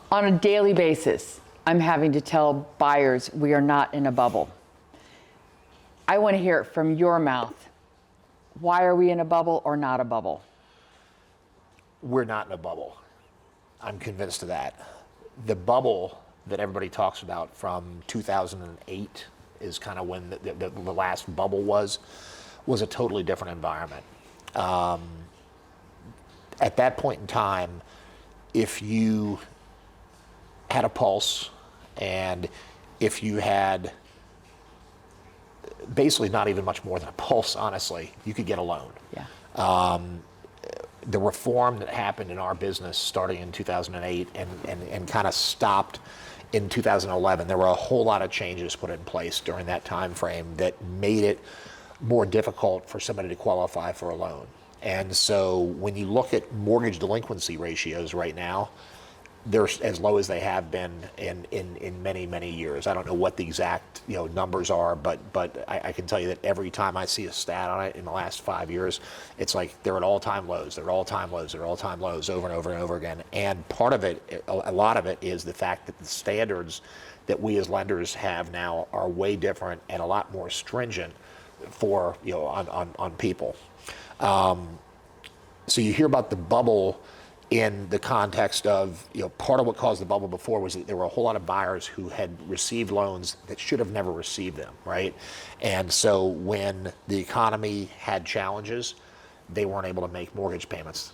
On a daily basis, I'm having to tell buyers we are not in a bubble. I want to hear it from your mouth. Why are we in a bubble or not a bubble? We're not in a bubble. I'm convinced of that. The bubble that everybody talks about from 2008 is kind of when the last bubble was a totally different environment. At that point in time, if you had a pulse and if you had basically not even much more than a pulse, honestly, you could get a loan. Yeah. The reform that happened in our business starting in 2008 and kind of stopped in 2011, there were a whole lot of changes put in place during that time frame that made it more difficult for somebody to qualify for a loan. And so when you look at mortgage delinquency ratios right now, they're as low as they have been in many, many years. I don't know what the exact numbers are, but I can tell you that every time I see a stat on it in the last 5 years, it's like they're at all-time lows, they're all-time lows, they're all-time lows over and over and over again. And part of it, a lot of it is the fact that the standards that we as lenders have now are way different and a lot more stringent for on people. So you hear about the bubble in the context of, part of what caused the bubble before was that there were a whole lot of buyers who had received loans that should have never received them, right? And so when the economy had challenges, they weren't able to make mortgage payments.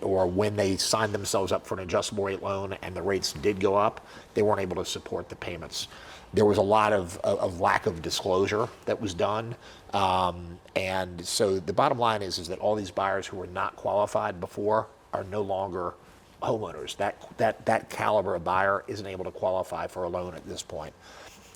Or when they signed themselves up for an adjustable rate loan and the rates did go up, they weren't able to support the payments. There was a lot of lack of disclosure that was done. And so the bottom line is that all these buyers who were not qualified before are no longer homeowners. That caliber of buyer isn't able to qualify for a loan at this point.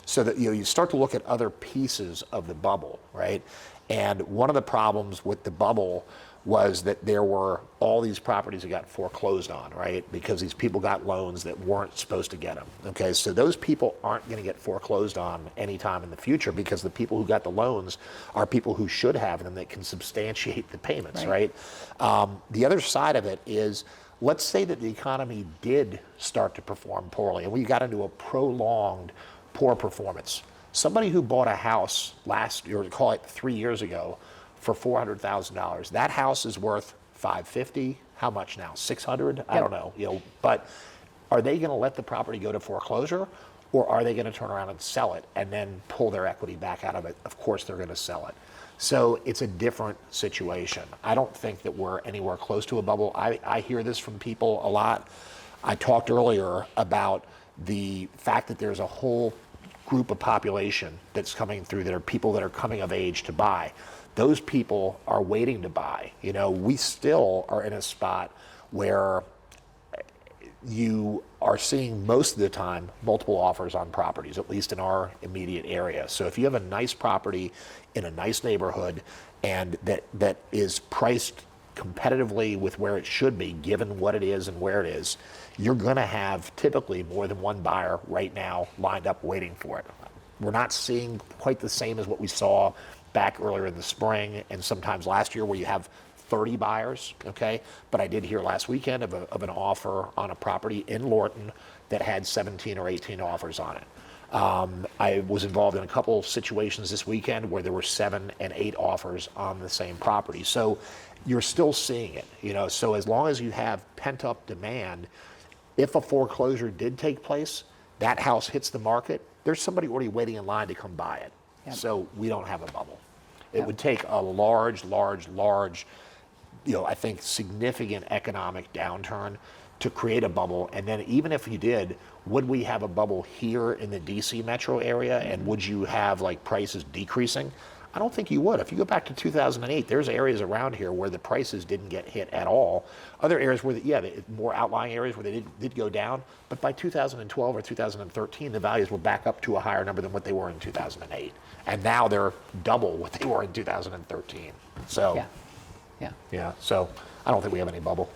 So that you start to look at other pieces of the bubble, right? And one of the problems with the bubble was that there were all these properties that got foreclosed on, right? Because these people got loans that weren't supposed to get them. Okay, so those people aren't going to get foreclosed on anytime in the future because the people who got the loans are people who should have them that can substantiate the payments, right? The other side of it is, let's say that the economy did start to perform poorly and we got into a prolonged poor performance. Somebody who bought a house last year, call it 3 years ago, for $400,000. That house is worth $550. How much now? $600? Yep. I don't know. But are they going to let the property go to foreclosure, or are they going to turn around and sell it and then pull their equity back out of it? Of course, they're going to sell it. So it's a different situation. I don't think that we're anywhere close to a bubble. I hear this from people a lot. I talked earlier about the fact that there's a whole group of population that's coming through that are people that are coming of age to buy. Those people are waiting to buy. We still are in a spot where you are seeing most of the time multiple offers on properties, at least in our immediate area. So if you have a nice property in a nice neighborhood and that is priced competitively with where it should be, given what it is and where it is, you're going to have typically more than one buyer right now lined up waiting for it. We're not seeing quite the same as what we saw back earlier in the spring and sometimes last year where you have 30 buyers, okay? But I did hear last weekend of an offer on a property in Lorton that had 17 or 18 offers on it. I was involved in a couple situations this weekend where there were 7 and 8 offers on the same property. So you're still seeing it, So as long as you have pent-up demand, if a foreclosure did take place, that house hits the market, there's somebody already waiting in line to come buy it. Yep. So we don't have a bubble. It would take a large, I think significant economic downturn to create a bubble. And then even if you did, would we have a bubble here in the DC metro area? And would you have prices decreasing? I don't think you would. If you go back to 2008, there's areas around here where the prices didn't get hit at all. Other areas where, more outlying areas where they did go down. But by 2012 or 2013, the values were back up to a higher number than what they were in 2008. And now they're double what they were in 2013. So, yeah. So I don't think we have any bubble.